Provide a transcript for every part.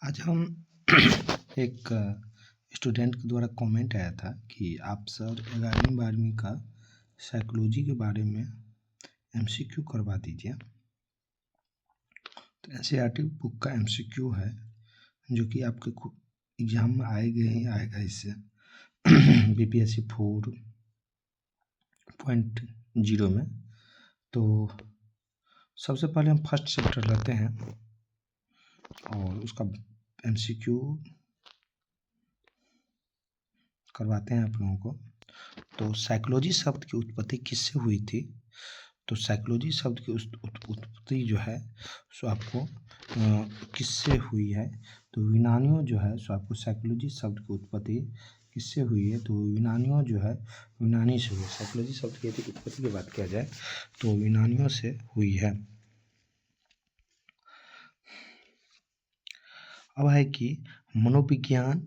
आज हम एक स्टूडेंट के द्वारा कमेंट आया था कि आप सर 11वीं 12वीं का साइकोलॉजी के बारे में एमसीक्यू करवा दीजिए। तो एनसीईआरटी बुक का एमसीक्यू है जो कि आपके एग्जाम में आएगा इससे बीपीएससी 4.0 में। तो सबसे पहले हम फर्स्ट चैप्टर लेते हैं और उसका एमसीक्यू करवाते हैं आप लोगों को। तो साइकोलॉजी शब्द की उत्पत्ति किससे हुई थी? तो साइकोलॉजी शब्द की उत्पत्ति जो है सो आपको किससे हुई है? तो यूनानियों जो है सो आपको साइकोलॉजी शब्द की उत्पत्ति किससे हुई है? तो यूनानियों जो है यूनानी से हुई। साइकोलॉजी शब्द की यदि उत्पत्ति की बात किया जाए तो यूनानियों से हुई है। अब है कि मनोविज्ञान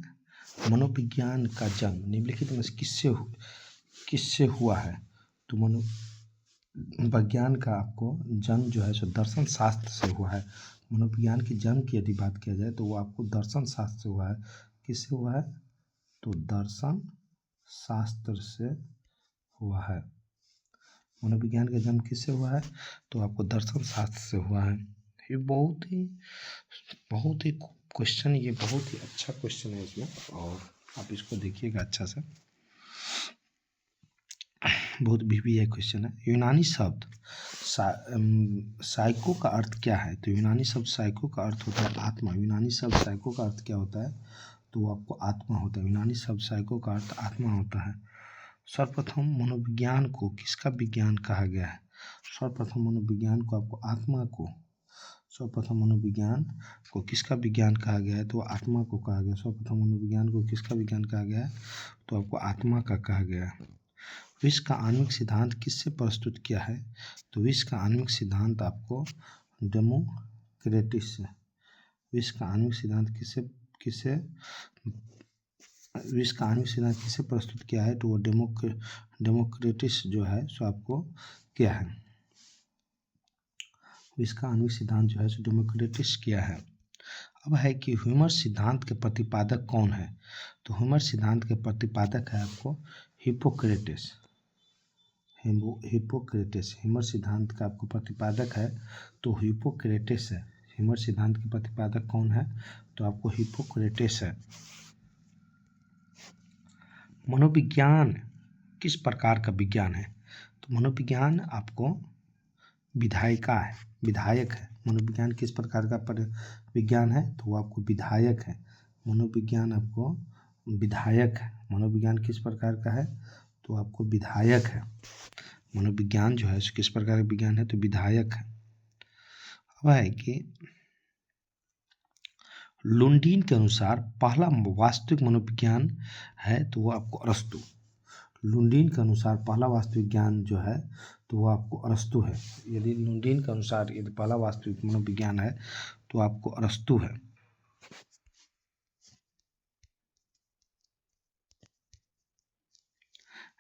का जन्म निम्नलिखित में किससे हुआ है? तो मनोविज्ञान का आपको जन्म जो है सो दर्शन शास्त्र से हुआ है। मनोविज्ञान के जन्म की यदि बात किया जाए तो वो आपको दर्शन शास्त्र से हुआ है। किससे हुआ है? तो दर्शन शास्त्र से हुआ है। मनोविज्ञान का जन्म किससे हुआ है? तो आपको दर्शन शास्त्र से हुआ है। ये बहुत ही क्वेश्चन, ये बहुत ही अच्छा क्वेश्चन है इसमें, और आप इसको देखिएगा अच्छा से, बहुत भी है क्वेश्चन है। यूनानी शब्द साइको का अर्थ क्या है? तो यूनानी शब्द साइको का अर्थ होता है आत्मा। यूनानी शब्द साइको का अर्थ क्या होता है? तो वो आपको आत्मा होता है। यूनानी शब्द साइको का अर्थ आत्मा होता है। सर्वप्रथम मनोविज्ञान को किसका विज्ञान कहा गया है? सर्वप्रथम मनोविज्ञान को आपको आत्मा को, सर्वप्रथम मनोविज्ञान को किसका विज्ञान कहा गया है? तो आत्मा को कहा गया। सर्वप्रथम मनोविज्ञान को किसका विज्ञान कहा गया है? तो आपको आत्मा का कहा गया है। विश्व का आणविक सिद्धांत किससे प्रस्तुत किया है? तो विश्व का आणविक सिद्धांत आपको डेमोक्रेटिस से। विश्व का आणविक सिद्धांत विश्व का आणविक सिद्धांत किससे प्रस्तुत किया है? तो वो डेमोक्रेटिस जो है सो आपको क्या है? विश्व का आणविक सिद्धांत जो है सो डेमोक्रेटिस किया है। अब है कि ह्यूमर सिद्धांत के प्रतिपादक कौन है? तो ह्यूमर सिद्धांत के प्रतिपादक है आपको हिप्पोक्रेटिस। ह्यूमर सिद्धांत का आपको प्रतिपादक है तो हिप्पोक्रेटिस है। ह्यूमर सिद्धांत के प्रतिपादक कौन है? तो आपको हिप्पोक्रेटिस है। मनोविज्ञान किस प्रकार का विज्ञान है? तो मनोविज्ञान आपको विधायक है। मनोविज्ञान किस प्रकार का विज्ञान है? तो वो आपको विधायक है। मनोविज्ञान आपको विधायक है। मनोविज्ञान किस प्रकार का है? तो आपको विधायक है। मनोविज्ञान जो है किस प्रकार का विज्ञान है? तो विधायक है। अब है कि लुंडीन के अनुसार पहला वास्तविक मनोविज्ञान है तो वो आपको अरस्तु। लुंडीन के अनुसार पहला वास्तविक ज्ञान जो है तो वो आपको अरस्तु है। यदि लुंडीन के अनुसार यदि पहला वास्तविक मनोविज्ञान है तो आपको अरस्तु है।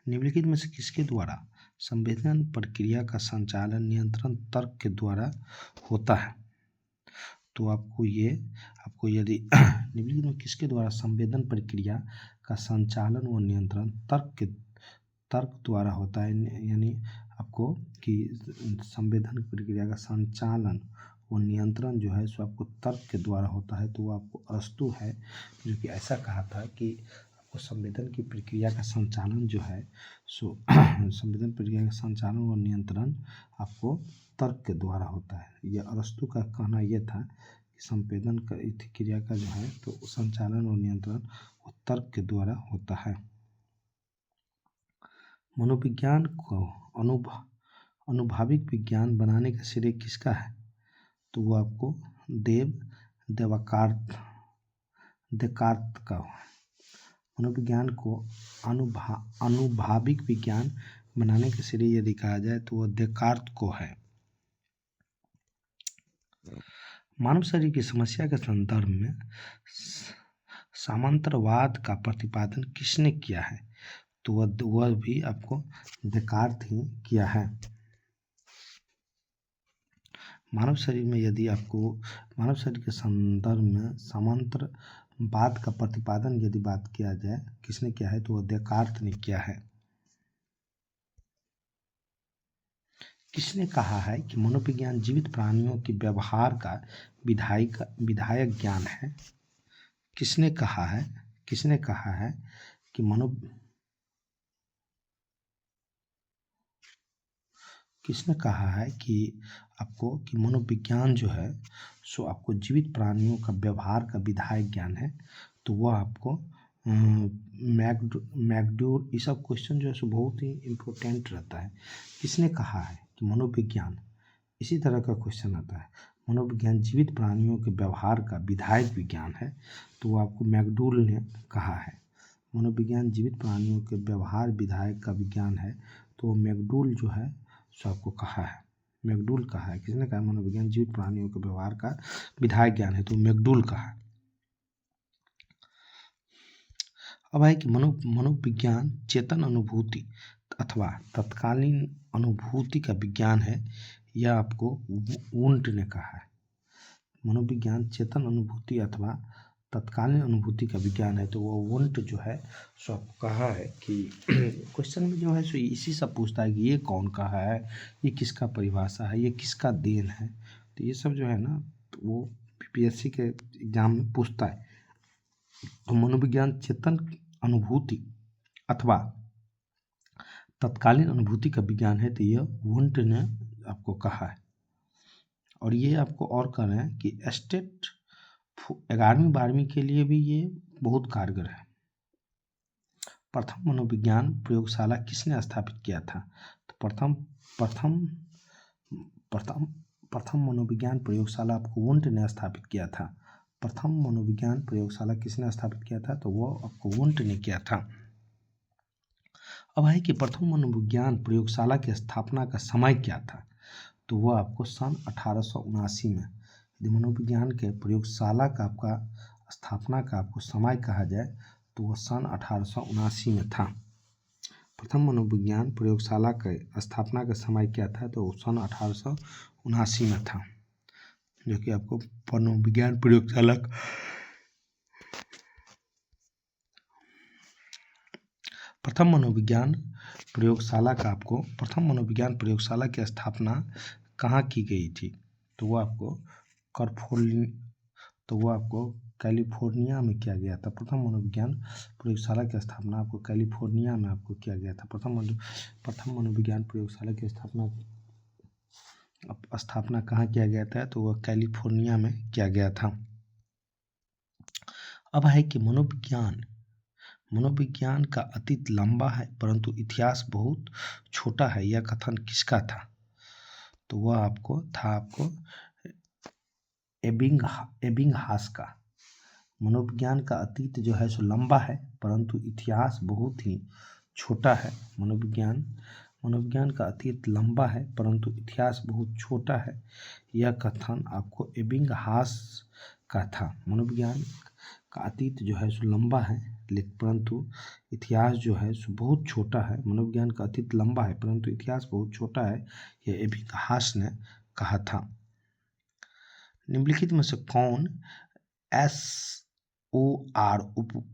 निम्नलिखित में से किसके द्वारा संवेदन प्रक्रिया का संचालन नियंत्रण तर्क के द्वारा होता है? तो आपको यदि निम्नलिखित में किसके द्वारा संवेदन प्रक्रिया का संचालन व नियंत्रण तर्क द्वारा होता है? यानी आपको कि संवेदन प्रक्रिया का संचालन व नियंत्रण जो है सो आपको तर्क के द्वारा होता है तो वो आपको अरस्तु है, जो कि ऐसा कहा था कि आपको संवेदन की प्रक्रिया का संचालन जो है सो संवेदन प्रक्रिया का संचालन व नियंत्रण आपको तर्क के द्वारा होता है। यह अरस्तु का कहना यह था कि संवेदन क्रिया का जो है तो संचालन और नियंत्रण वो तर्क के द्वारा होता है। मनोविज्ञान को अनुभाविक विज्ञान बनाने का श्रेय किसका है? तो वो आपको देकार्त का। मनोविज्ञान को अनुभाविक विज्ञान बनाने का श्रेय यदि कहा जाए तो वो देकार्त को है। मानव शरीर की समस्या के संदर्भ में सामंतवाद का प्रतिपादन किसने किया है? तो वह भी आपको देकार्त ही किया है। मानव शरीर में यदि आपको मानव शरीर के संदर्भ में समांतरवाद का प्रतिपादन यदि बात किया जाए किसने किया है, तो वह देकार्त ने किया है। किसने कहा है कि मनोविज्ञान जीवित प्राणियों के व्यवहार का विधायक ज्ञान है? किसने कहा है कि किसने कहा है कि आपको कि मनोविज्ञान जो है सो आपको जीवित प्राणियों का व्यवहार का विधायक ज्ञान है? तो वह आपको मैकडूर ये सब क्वेश्चन जो है सो बहुत ही इम्पोर्टेंट रहता है। किसने कहा है कि मनोविज्ञान, इसी तरह का क्वेश्चन आता है, मनोविज्ञान जीवित प्राणियों के व्यवहार का विधायक विज्ञान है? तो वो आपको मैकडूल ने कहा है। मनोविज्ञान जीवित प्राणियों के व्यवहार विधायक का विज्ञान है, तो मैकडूल जो है सो आपको कहा है, मैकडूल कहा है। किसने कहा मनोविज्ञान जीवित प्राणियों के व्यवहार का विधायक ज्ञान है? तो मैकडूल कहा। अब है कि मनोविज्ञान चेतन अनुभूति अथवा तत्कालीन अनुभूति का विज्ञान है, यह आपको वुंट ने कहा है। मनोविज्ञान चेतन अनुभूति अथवा तत्कालीन अनुभूति का विज्ञान है, तो वो वुंट जो है सो आपको कहा है कि क्वेश्चन में जो है सो इसी सब पूछता है कि ये कौन कहा है, ये किसका परिभाषा है, ये किसका देन है। तो ये सब जो है ना वो पीपीएससी के एग्जाम में पूछता है। तो मनोविज्ञान चेतन अनुभूति अथवा तत्कालीन अनुभूति का विज्ञान है, तो यह वुंट ने आपको कहा है। और ये आपको और कह रहे हैं कि स्टेट 11वीं 12वीं के लिए भी ये बहुत कारगर है। प्रथम मनोविज्ञान प्रयोगशाला किसने स्थापित किया था? तो प्रथम मनोविज्ञान प्रयोगशाला आपको वुंट ने स्थापित किया था। प्रथम मनोविज्ञान प्रयोगशाला किसने स्थापित किया था? तो वो आपको वुंट ने किया था। अब है कि प्रथम मनोविज्ञान प्रयोगशाला की स्थापना का समय क्या था? तो वह आपको सन 1879 में, यदि मनोविज्ञान के प्रयोगशाला का आपका स्थापना का आपको समय कहा जाए तो वह सन 1879 में था। प्रथम मनोविज्ञान प्रयोगशाला के स्थापना का समय क्या था? तो सन 1879 में था, जो कि आपको मनोविज्ञान प्रयोगशाला प्रथम मनोविज्ञान प्रयोगशाला की स्थापना कहाँ की गई थी? तो वो आपको कैलिफोर्निया में किया गया था। प्रथम मनोविज्ञान प्रयोगशाला की स्थापना आपको कैलिफोर्निया में आपको किया गया था। प्रथम मनोविज्ञान प्रयोगशाला की स्थापना कहाँ किया गया था? तो वह कैलिफोर्निया में किया गया था। अब है कि मनोविज्ञान का अतीत लंबा है परंतु इतिहास बहुत छोटा है, यह कथन किसका था? तो वह आपको एबिंगहास का। मनोविज्ञान का अतीत जो है सो लंबा है परंतु इतिहास बहुत ही छोटा है। मनोविज्ञान का अतीत लंबा है परंतु इतिहास बहुत छोटा है, यह कथन आपको एबिंगहास का था। मनोविज्ञान का अतीत जो है सो लंबा है परंतु इतिहास जो है सो बहुत छोटा है। मनोविज्ञान का अतीत लंबा है परंतु इतिहास बहुत छोटा है, यह एबिंगहास ने कहा था। निम्नलिखित में से कौन SOR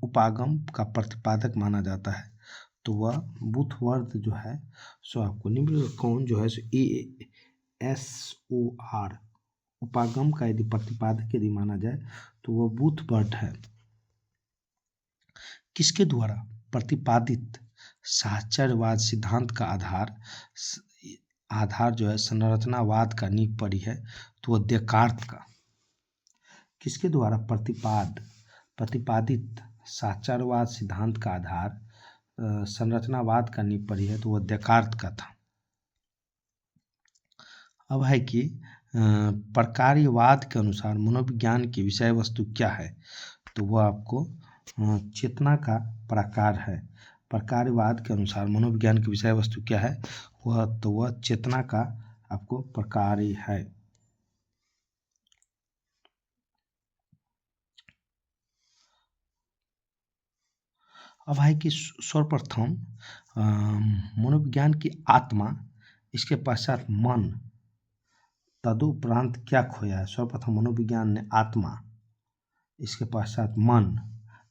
उपागम का प्रतिपादक माना जाता है? तो वह बुथवर्थ जो है सो आपको निम्नलिखित कौन जो है सो SOR उपागम का यदि प्रतिपादक यदि माना जाए तो वह बुथवर्थ है। किसके द्वारा प्रतिपादित साहचर्यवाद सिद्धांत का आधार जो है संरचनावाद का नींव पड़ी है? तो वह देकार्त का। किसके द्वारा प्रतिपादित साहचर्यवाद सिद्धांत का आधार संरचनावाद का नींव पड़ी है? तो वह देकार्त का था। अब है कि प्रकार्यवाद के अनुसार मनोविज्ञान की विषय वस्तु क्या है? तो वह आपको चेतना का प्रकार है। प्रकार्यवाद के अनुसार मनोविज्ञान की विषय वस्तु क्या है? वह चेतना का आपको प्रकार है। अब है कि सर्वप्रथम मनोविज्ञान की आत्मा, इसके पश्चात मन, तदुपरांत क्या खोया है? सर्वप्रथम मनोविज्ञान ने आत्मा, इसके पश्चात मन,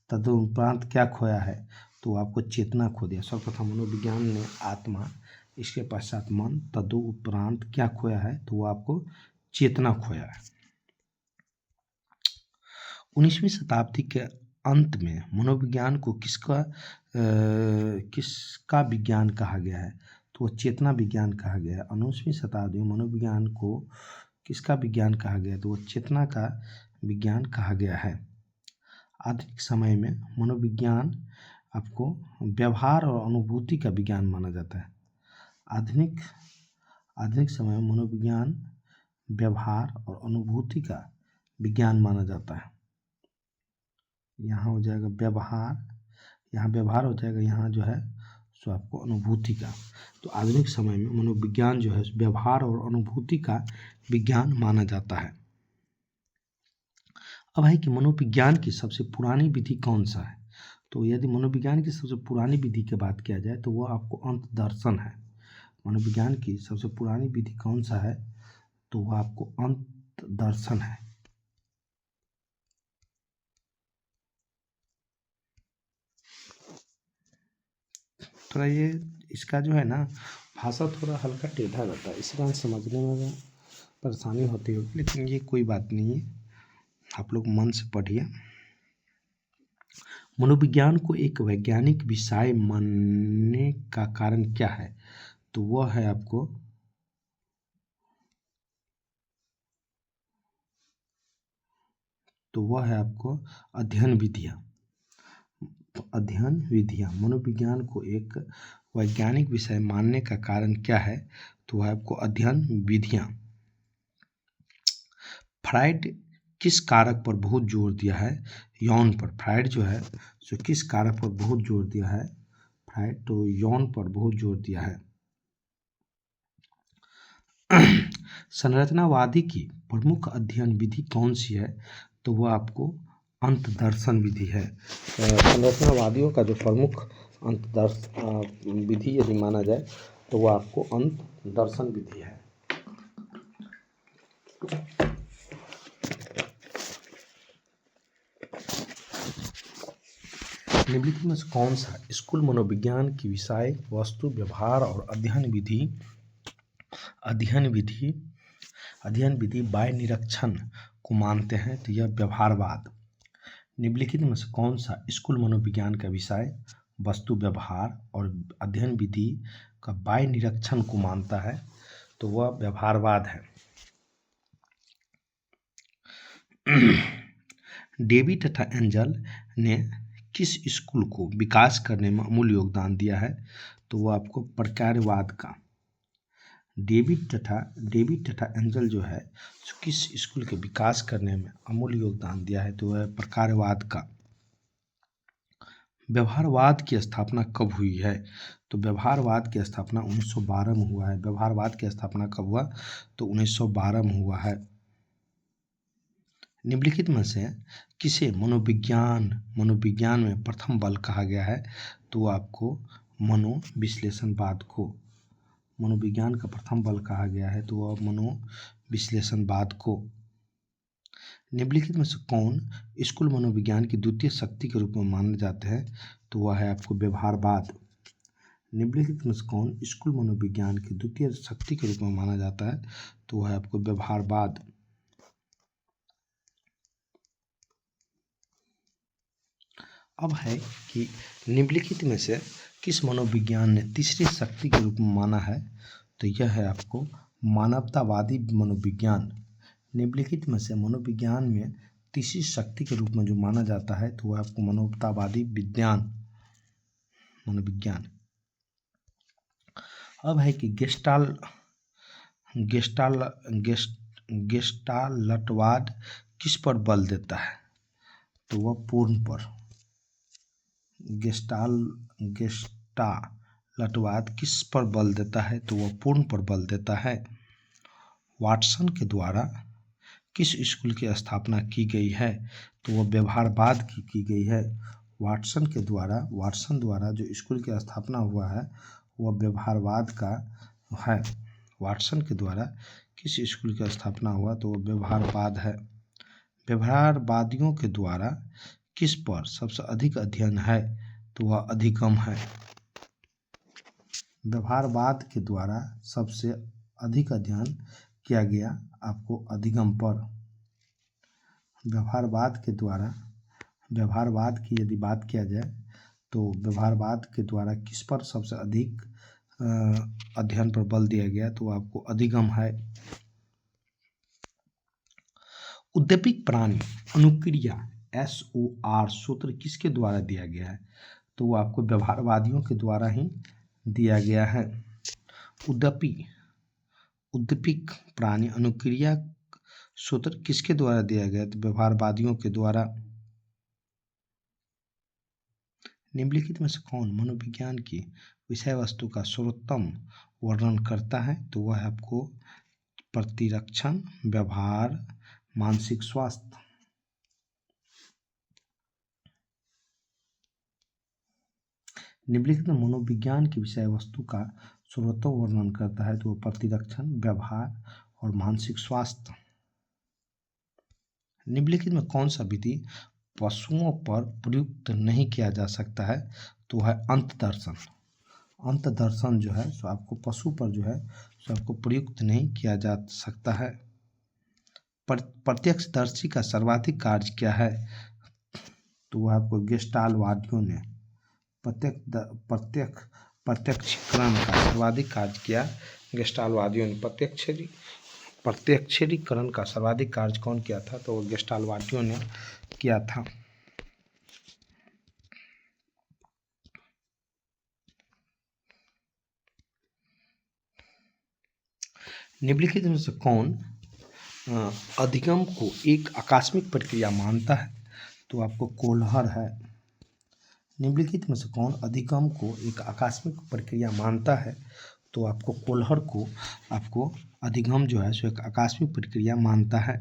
तदुपरांत क्या खोया है? तो आपको चेतना खो दिया। सर्वप्रथम मनोविज्ञान ने आत्मा, इसके पश्चात मन, तदुपरांत क्या खोया है? तो वो आपको चेतना खोया है। 19वीं शताब्दी के अंत में मनोविज्ञान को किसका विज्ञान कहा गया है? तो वो चेतना विज्ञान कहा गया है। 19वीं शताब्दी में मनोविज्ञान को किसका विज्ञान कहा गया है? तो वो चेतना का विज्ञान कहा गया है। आधुनिक समय में मनोविज्ञान आपको व्यवहार और अनुभूति का विज्ञान माना जाता है। आधुनिक समय में मनोविज्ञान व्यवहार और अनुभूति का विज्ञान माना जाता है। यहाँ हो जाएगा व्यवहार, यहाँ व्यवहार हो जाएगा, यहाँ जो है सो आपको अनुभूति का। तो आधुनिक समय में मनोविज्ञान जो है व्यवहार और अनुभूति का विज्ञान माना जाता है। अब है कि मनोविज्ञान की सबसे पुरानी विधि कौन सा है? तो यदि मनोविज्ञान की सबसे पुरानी विधि की बात किया जाए तो वो आपको अंत दर्शन है। मनोविज्ञान की सबसे पुरानी विधि कौन सा है? तो वह आपको अंत दर्शन है। थोड़ा ये इसका जो है ना भाषा थोड़ा हल्का टेढ़ा रहता है, इस कारण समझने में परेशानी होती होगी, लेकिन ये कोई बात नहीं है, आप लोग मन से पढ़िए। मनोविज्ञान को एक वैज्ञानिक विषय मानने का कारण क्या है? तो वह है आपको अध्ययन विधियाँ। मनोविज्ञान को एक वैज्ञानिक विषय मानने का कारण क्या है? तो वह आपको अध्ययन विधियाँ। फ्राइड किस कारक पर बहुत जोर दिया है? यौन पर। फ्राइड जो है सो किस कारक पर बहुत जोर दिया है? फ्राइड तो यौन पर बहुत जोर दिया है। संरचनावादी की प्रमुख अध्ययन विधि कौन सी है? तो वह आपको अंत दर्शन विधि है। संरचनावादियों का जो प्रमुख विधि यदि माना जाए तो वह आपको अंत दर्शन विधि है। निम्नलिखित में से कौन सा स्कूल मनोविज्ञान की विषय वस्तु व्यवहार और अध्ययन विधि बाह्य निरीक्षण को मानते हैं? तो यह व्यवहारवाद। निम्नलिखित में से कौन सा स्कूल मनोविज्ञान का विषय वस्तु व्यवहार और अध्ययन विधि का बाह्य निरीक्षण को मानता है? तो वह व्यवहारवाद है। डेविड तथा एंजल ने किस स्कूल को विकास करने में अमूल्य योगदान दिया है? तो वह आपको प्रकार्यवाद का। डेविड तथा एंजल जो है किस स्कूल के विकास करने में अमूल्य योगदान दिया है? तो वह प्रकार्यवाद का। व्यवहारवाद की स्थापना कब हुई है? तो व्यवहारवाद की स्थापना 1912 में हुआ है। व्यवहारवाद की स्थापना कब हुआ? तो 1912 में हुआ है। निम्नलिखित में से किसे मनोविज्ञान में प्रथम बल कहा गया है? तो आपको मनोविश्लेषणवाद को मनोविज्ञान का प्रथम बल कहा गया है। तो वह मनोविश्लेषणवाद को। निम्नलिखित में से कौन स्कूल मनोविज्ञान की द्वितीय शक्ति के रूप में माने जाते हैं? तो वह है आपको व्यवहारवाद। निम्नलिखित में से कौन स्कूल मनोविज्ञान की द्वितीय शक्ति के रूप में माना जाता है? तो वह है आपको व्यवहारवाद। अब है कि निम्नलिखित में से किस मनोविज्ञान ने तीसरी शक्ति के रूप में माना है? तो यह है आपको मानवतावादी मनोविज्ञान। निम्नलिखित में से मनोविज्ञान में तीसरी शक्ति के रूप में जो माना जाता है तो वह आपको मानवतावादी मनोविज्ञान। अब है कि गेस्टाल्टवाद किस पर बल देता है? तो वह पूर्ण पर। गेस्टाल्टवाद किस पर बल देता है? तो वह पूर्ण पर बल देता है। वाटसन के द्वारा किस स्कूल की स्थापना की गई है? तो वह व्यवहारवाद की गई है। वाटसन द्वारा जो स्कूल की स्थापना हुआ है वह व्यवहारवाद का है। वाटसन के द्वारा किस स्कूल की स्थापना हुआ, तो वो व्यवहारवाद है। व्यवहारवादियों के द्वारा किस पर सबसे अधिक अध्ययन है, तो वह अधिगम है। व्यवहारवाद के द्वारा सबसे अधिक अध्ययन किया गया आपको अधिगम पर। व्यवहारवाद के द्वारा, व्यवहारवाद की यदि बात किया जाए तो व्यवहारवाद के द्वारा किस पर सबसे अधिक अध्ययन पर बल दिया गया, तो आपको अधिगम है। उद्दीपक प्राणी अनुक्रिया SOR सूत्र किसके द्वारा दिया गया है, तो वो आपको व्यवहारवादियों के द्वारा ही दिया गया है। उद्दीपक प्राणी अनुक्रिया सूत्र किसके द्वारा दिया गया, तो व्यवहारवादियों के द्वारा। निम्नलिखित में से कौन मनोविज्ञान की विषय वस्तु का सर्वोत्तम वर्णन करता है, तो वह है आपको प्रतिरक्षण, व्यवहार, मानसिक स्वास्थ्य। निम्नलिखित में मनोविज्ञान की विषय वस्तु का सर्वोत्तम वर्णन करता है, तो वह प्रतिरक्षण, व्यवहार और मानसिक स्वास्थ्य। निम्नलिखित में कौन सा विधि पशुओं पर प्रयुक्त नहीं किया जा सकता है, तो वह है अंतदर्शन। अंतदर्शन जो है सो आपको पशु पर जो है सो आपको प्रयुक्त नहीं किया जा सकता है। प्रत्यक्षदर्शी का सर्वाधिक कार्य क्या है, तो वह आपको गेस्टाल्टवादियों ने प्रत्यक्षीकरण का सर्वाधिक कार्य किया। गेस्टाल्टवादियों ने प्रत्यक्षीकरण का सर्वाधिक कार्य कौन किया था, तो वो गेस्टाल्टवादियों ने किया था। निम्नलिखित में से कौन अधिगम को एक आकस्मिक प्रक्रिया मानता है, तो आपको कोल्हर है। निम्नलिखित में से कौन अधिगम को एक आकस्मिक प्रक्रिया मानता है, तो आपको कोल्हर को आपको अधिगम जो है सो एक आकस्मिक प्रक्रिया मानता है।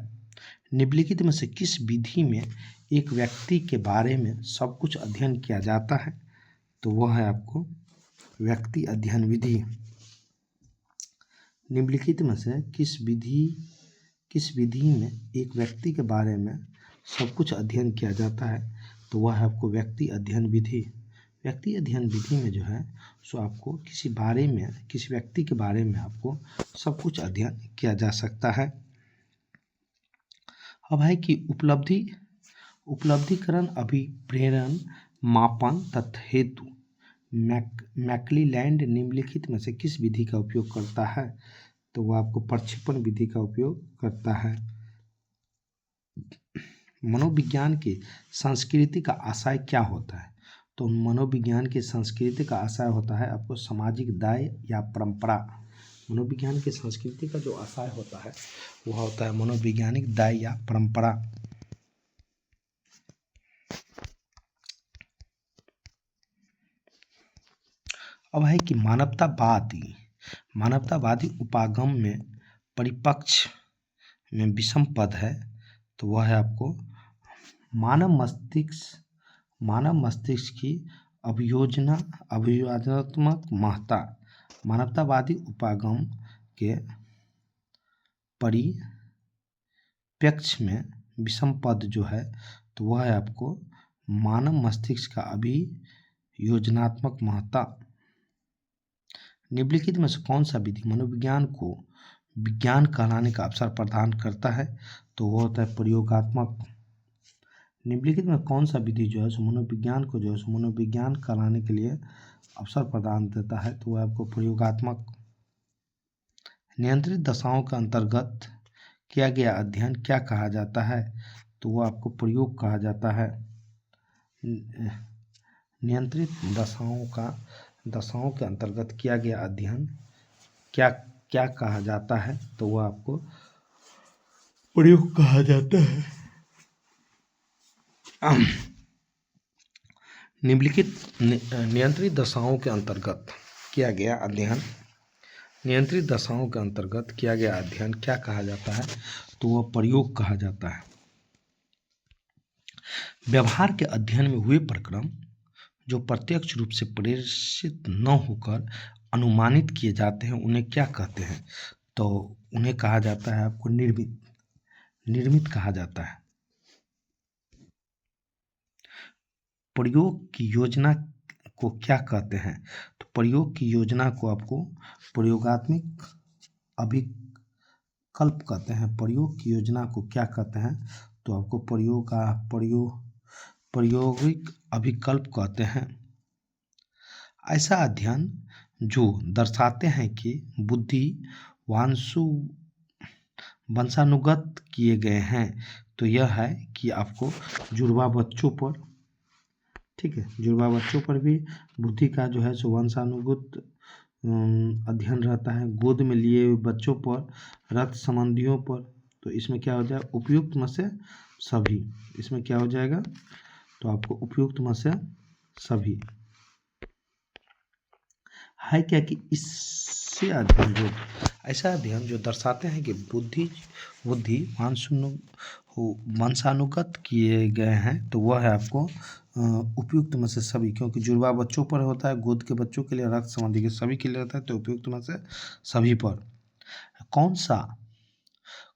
निम्नलिखित में से किस विधि में एक व्यक्ति के बारे में सब कुछ अध्ययन किया जाता है, तो वह है आपको व्यक्ति अध्ययन विधि। निम्नलिखित में से किस विधि में एक व्यक्ति के बारे में सब कुछ अध्ययन किया जाता है, तो वह है आपको व्यक्ति अध्ययन विधि। व्यक्ति अध्ययन विधि में जो है सो आपको किसी व्यक्ति के बारे में आपको सब कुछ अध्ययन किया जा सकता है। अब है कि उपलब्धिकरण, अभिप्रेरण, मापन तथा हेतु मैकक्लेलैंड निम्नलिखित में से किस विधि का उपयोग करता है, तो वह आपको प्रक्षेपण विधि का उपयोग करता है। मनोविज्ञान की संस्कृति का आशय क्या होता है, तो मनोविज्ञान की संस्कृति का आशय होता है आपको सामाजिक दाय या परंपरा। मनोविज्ञान की संस्कृति का जो आशय होता है वह होता है मनोवैज्ञानिक दाय या परंपरा। अब है कि मानवतावादी उपागम में परिपक्ष में विषम पद है, तो वह है आपको मानव मस्तिष्क की अभियोजनात्मक महत्ता। मानवतावादी उपागम के परिप्रेक्ष्य में विषम पद जो है, तो वह है आपको मानव मस्तिष्क का अभियोजनात्मक महत्ता। निम्नलिखित में से कौन सा विधि मनोविज्ञान को विज्ञान कहलाने का अवसर प्रदान करता है, तो वह होता है प्रयोगात्मक। निम्नलिखित में कौन सा विधि जो है सो मनोविज्ञान को जो है सो मनोविज्ञान कहलाने के लिए अवसर प्रदान देता है, तो वह आपको प्रयोगात्मक। नियंत्रित दशाओं के अंतर्गत किया गया अध्ययन क्या कहा जाता है, तो वह आपको प्रयोग कहा जाता है। नियंत्रित दशाओं के अंतर्गत किया गया अध्ययन क्या कहा जाता है, तो वह आपको प्रयोग कहा जाता है। निम्नलिखित नियंत्रित दशाओं के अंतर्गत किया गया अध्ययन क्या कहा जाता है, तो वह प्रयोग कहा जाता है। व्यवहार के अध्ययन में हुए प्रक्रम जो प्रत्यक्ष रूप से प्रेषित न होकर अनुमानित किए जाते हैं उन्हें क्या कहते हैं, तो उन्हें कहा जाता है आपको निर्मित कहा जाता है। प्रयोग की योजना को क्या कहते हैं? तो प्रयोग की योजना को आपको प्रयोगात्मक अभिकल्प कहते हैं। प्रयोग की योजना को क्या कहते हैं? तो आपको प्रायोगिक अभिकल्प कहते हैं। ऐसा अध्ययन जो दर्शाते हैं कि बुद्धि वंशानुगत किए गए हैं। तो यह है कि आपको जुड़वा बच्चों पर, ठीक है, जुड़वा बच्चों पर भी बुद्धि का जो है सो वंशानुगत अध्ययन रहता है। गोद में लिए हुए बच्चों पर, रक्त संबंधियों पर। तो इसमें क्या हो जाएगा? उपयुक्त में से सभी। इसमें क्या हो जाएगा? तो आपको उपयुक्त में से सभी है क्या कि इससे अध्ययन जो ऐसा अध्ययन जो दर्शाते हैं कि बुद्धि वंशानुगत किए गए हैं। तो वह है आपको उपयुक्त में से सभी, क्योंकि जुड़वा बच्चों पर होता है, गोद के बच्चों के लिए, रक्त संबंधी के सभी के लिए रहता है। तो उपयुक्त में से सभी पर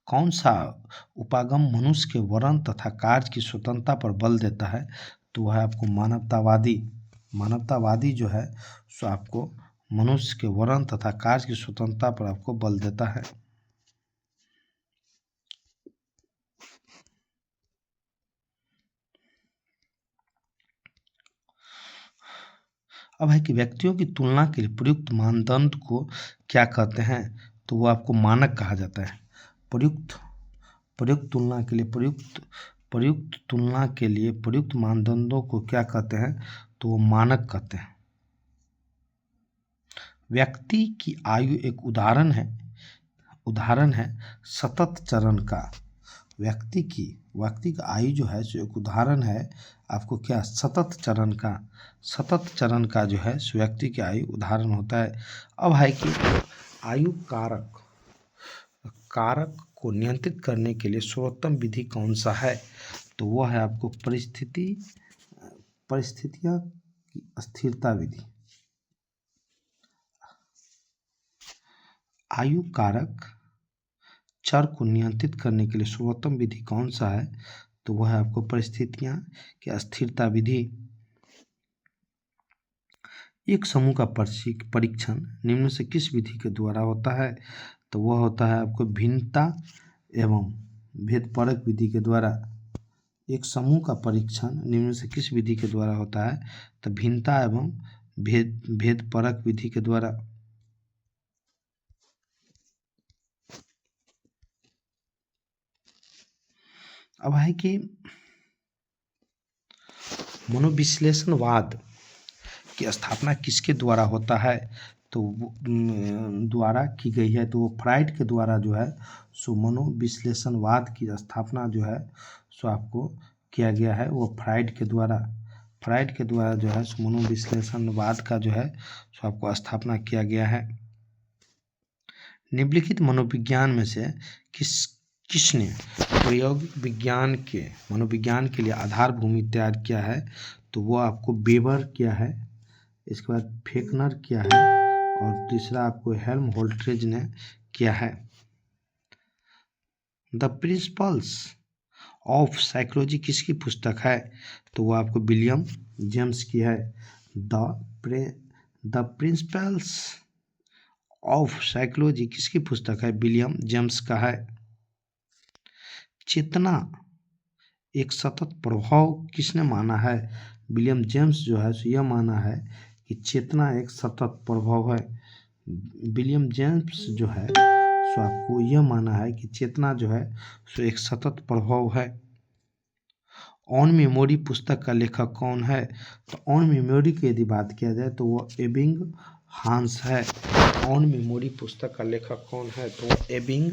कौन सा उपागम मनुष्य के वर्ण तथा कार्य की स्वतंत्रता पर बल देता है? तो वह है आपको मानवतावादी जो है सो आपको मनुष्य के वर्ण तथा कार्य की स्वतंत्रता पर आपको बल देता है। अब है कि व्यक्तियों की तुलना के लिए प्रयुक्त मानदंड को क्या कहते हैं? तो वो आपको मानक कहा जाता है। प्रयुक्त तुलना के लिए प्रयुक्त मानदंडों को क्या कहते हैं? तो वो मानक कहते हैं। व्यक्ति की आयु एक उदाहरण है सतत चरण का। व्यक्ति का आयु जो है सो एक उदाहरण है आपको क्या? सतत चरण का जो है सो व्यक्ति की आयु उदाहरण होता है। अब है कि आयु कारक को नियंत्रित करने के लिए सर्वोत्तम विधि कौन सा है? तो वह है आपको परिस्थितियां की स्थिरता विधि। आयु कारक चर को नियंत्रित करने के लिए सर्वोत्तम विधि कौन सा है? तो वह है आपको परिस्थितियां की स्थिरता विधि। एक समूह का परीक्षण निम्न से किस विधि के द्वारा होता है? तो वह होता है आपको भिन्नता एवं भेदपरक विधि के द्वारा। एक समूह का परीक्षण निम्न से किस विधि के द्वारा होता है? तो भिन्नता एवं भेदपरक विधि के द्वारा। अब है कि मनोविश्लेषणवाद की स्थापना किसके द्वारा होता है? तो द्वारा की गई है। तो वो फ्राइड के द्वारा जो है सो मनोविश्लेषणवाद की स्थापना जो है सो आपको किया गया है। वो फ्राइड के द्वारा जो है सो मनोविश्लेषणवाद का जो है सो आपको स्थापना किया गया है। निम्नलिखित मनोविज्ञान में से किसने प्रायोगिक मनोविज्ञान के लिए आधार भूमि तैयार किया है? तो वो आपको वेबर किया है, इसके बाद फेकनर किया है, और तीसरा आपको हेल्महोल्ट्ज ने किया है। द प्रिंसिपल्स ऑफ साइकोलॉजी किसकी पुस्तक है? तो वो आपको विलियम जेम्स की है। द प्रिंसिपल्स ऑफ साइकोलॉजी किसकी पुस्तक है? विलियम जेम्स का है। चेतना एक सतत प्रभाव किसने माना है? विलियम जेम्स जो है सो यह माना है कि चेतना एक सतत प्रभाव है। विलियम जेम्स जो है सो आपको यह माना है कि चेतना जो है सो एक सतत प्रभाव है। ऑन मेमोरी पुस्तक का लेखक कौन है? तो ऑन मेमोरी की यदि बात किया जाए तो वो एबिंग हांस है। ऑन मेमोरी पुस्तक का लेखक कौन है? तो वो एबिंग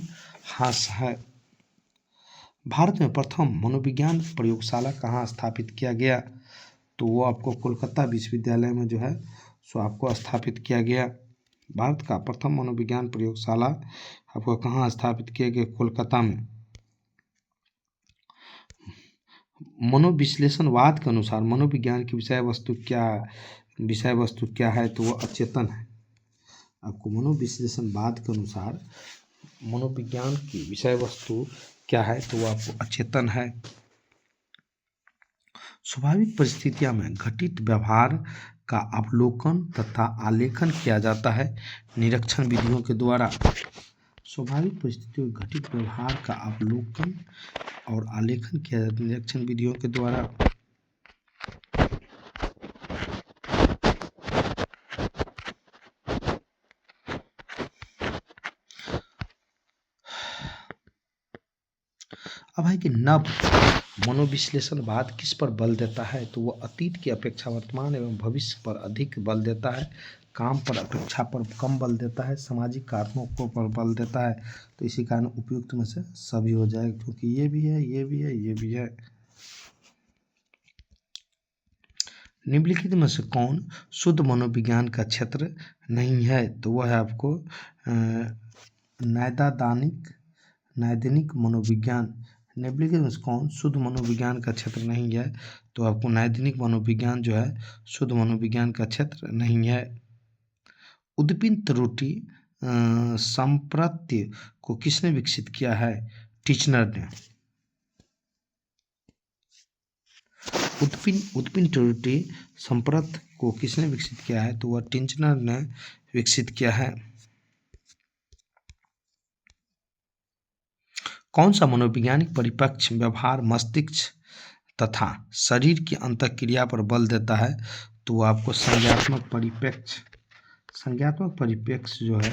हांस है। भारत में प्रथम मनोविज्ञान प्रयोगशाला कहाँ स्थापित किया गया? तो वो आपको कोलकाता विश्वविद्यालय में जो है सो आपको स्थापित किया गया। भारत का प्रथम मनोविज्ञान प्रयोगशाला आपको कहाँ स्थापित किया गया? कोलकाता में। मनोविश्लेषणवाद के अनुसार मनोविज्ञान की विषय वस्तु क्या है? तो वो अचेतन है। आपको मनोविश्लेषणवाद के अनुसार मनोविज्ञान की विषय वस्तु क्या है, तो वो आपको अचेतन है। स्वाभाविक परिस्थितियों में घटित व्यवहार का अवलोकन तथा आलेखन किया जाता है निरीक्षण विधियों के द्वारा। स्वाभाविक परिस्थितियों में घटित व्यवहार का अवलोकन और आलेखन किया जाता है निरीक्षण विधियों के द्वारा। अब है कि नव मनोविश्लेषणवाद किस पर बल देता है, तो वह अतीत की अपेक्षा वर्तमान एवं भविष्य पर अधिक बल देता है, काम पर अपेक्षा पर कम बल देता है, सामाजिक कारणों को पर बल देता है। तो इसी कारण उपयुक्त में से सभी हो जाएगा, क्योंकि ये भी है, ये भी है, ये भी है। निम्नलिखित में से कौन शुद्ध मनोविज्ञान का क्षेत्र नहीं है, तो वह है आपको नैदानिक मनोविज्ञान। निम्नलिखित में से कौन शुद्ध मनोविज्ञान का क्षेत्र नहीं है, तो आपको नैदानिक मनोविज्ञान जो है शुद्ध मनोविज्ञान का क्षेत्र नहीं है। उद्दीपन त्रुटि संप्रत्य को किसने विकसित किया है, टिचनर ने। उद्दीपन त्रुटि संप्रत्य को किसने विकसित किया है, तो वह टिचनर ने विकसित किया है। कौन सा मनोवैज्ञानिक परिपक्ष व्यवहार मस्तिष्क तथा शरीर की अंतःक्रिया पर बल देता है, तो वो आपको संज्ञात्मक परिप्रेक्ष्य जो है